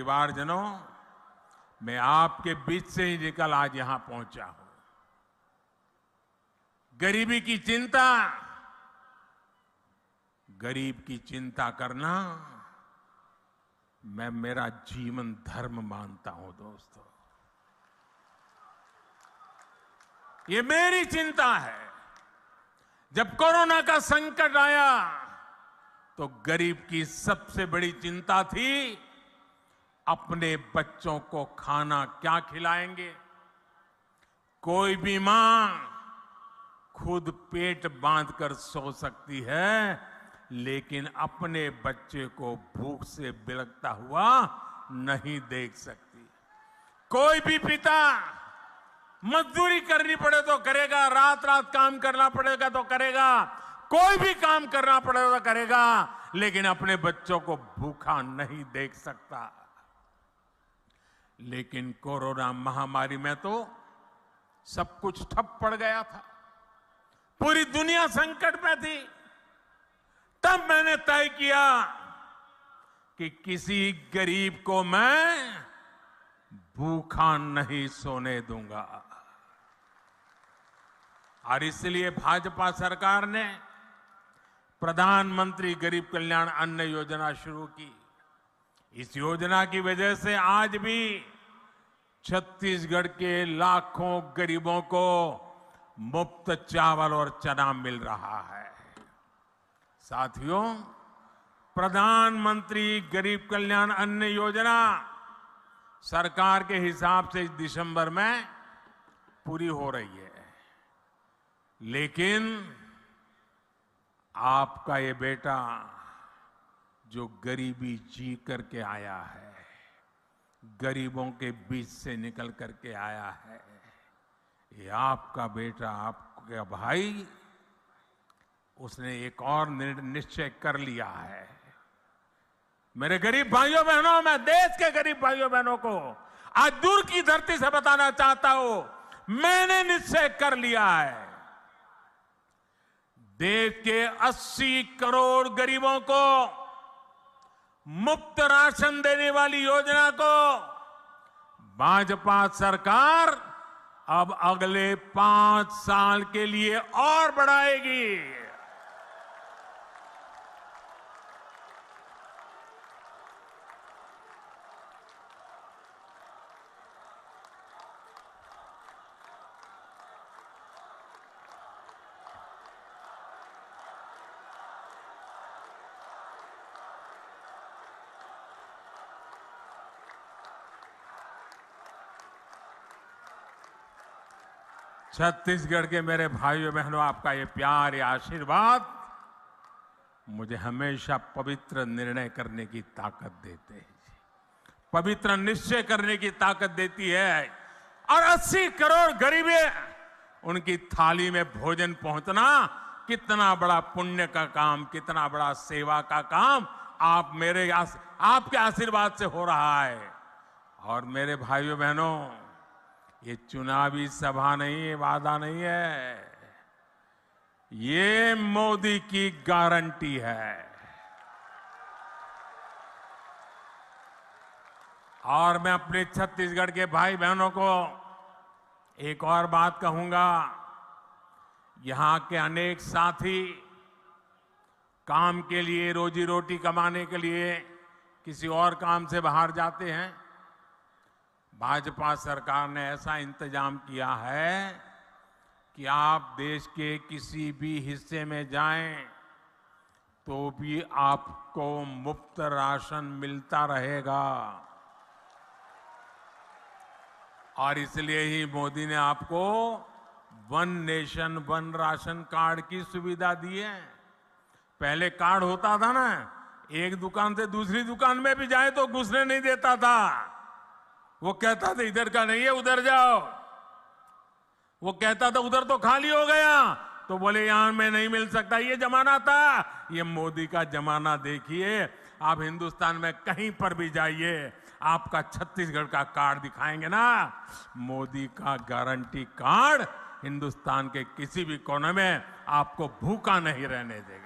परिवारजनों, मैं आपके बीच से ही निकल आज यहां पहुंचा हूं। गरीबी की चिंता, गरीब की चिंता करना मैं मेरा जीवन धर्म मानता हूं दोस्तों। ये मेरी चिंता है। जब कोरोना का संकट आया तो गरीब की सबसे बड़ी चिंता थी अपने बच्चों को खाना क्या खिलाएंगे। कोई भी मां खुद पेट बांधकर सो सकती है, लेकिन अपने बच्चे को भूख से बिलखता हुआ नहीं देख सकती। कोई भी पिता मजदूरी करनी पड़े तो करेगा, रात रात काम करना पड़ेगा तो करेगा, कोई भी काम करना पड़ेगा तो करेगा, लेकिन अपने बच्चों को भूखा नहीं देख सकता। लेकिन कोरोना महामारी में तो सब कुछ ठप पड़ गया था, पूरी दुनिया संकट में थी। तब मैंने तय किया कि किसी गरीब को मैं भूखा नहीं सोने दूंगा। और इसलिए भाजपा सरकार ने प्रधानमंत्री गरीब कल्याण अन्न योजना शुरू की। इस योजना की वजह से आज भी छत्तीसगढ़ के लाखों गरीबों को मुफ्त चावल और चना मिल रहा है। साथियों, प्रधानमंत्री गरीब कल्याण अन्न योजना सरकार के हिसाब से इस दिसंबर में पूरी हो रही है, लेकिन आपका ये बेटा जो गरीबी जी करके आया है, गरीबों के बीच से निकल करके आया है, ये आपका बेटा, आपका भाई, उसने एक और निश्चय कर लिया है। मेरे गरीब भाइयों बहनों, मैं देश के गरीब भाइयों बहनों को आज दूर की धरती से बताना चाहता हूं, मैंने निश्चय कर लिया है। देश के 80 करोड़ गरीबों को मुफ्त राशन देने वाली योजना को भाजपा सरकार अब अगले 5 साल के लिए और बढ़ाएगी। छत्तीसगढ़ के मेरे भाइयों बहनों, आपका ये प्यार, ये आशीर्वाद मुझे हमेशा पवित्र निर्णय करने की ताकत देते हैं, पवित्र निश्चय करने की ताकत देती है। और 80 करोड़ गरीबे, उनकी थाली में भोजन पहुंचना कितना बड़ा पुण्य का काम, कितना बड़ा सेवा का काम आपके आशीर्वाद से हो रहा है। और मेरे भाइयों बहनों, ये चुनावी सभा नहीं है, वादा नहीं है, ये मोदी की गारंटी है। और मैं अपने छत्तीसगढ़ के भाई बहनों को एक और बात कहूंगा, यहां के अनेक साथी काम के लिए, रोजी रोटी कमाने के लिए किसी और काम से बाहर जाते हैं। भाजपा सरकार ने ऐसा इंतजाम किया है कि आप देश के किसी भी हिस्से में जाएं तो भी आपको मुफ्त राशन मिलता रहेगा। और इसलिए ही मोदी ने आपको one nation one ration card की सुविधा दी है। पहले कार्ड होता था ना, एक दुकान से दूसरी दुकान में भी जाए तो घुसने नहीं देता था, वो कहता था इधर का नहीं है, उधर जाओ। वो कहता था उधर तो खाली हो गया, तो बोले यहां में नहीं मिल सकता। ये जमाना था। ये मोदी का जमाना देखिए। आप हिंदुस्तान में कहीं पर भी जाइए, आपका छत्तीसगढ़ का कार्ड दिखाएंगे ना, मोदी का गारंटी कार्ड हिंदुस्तान के किसी भी कोने में आपको भूखा नहीं रहने देगा।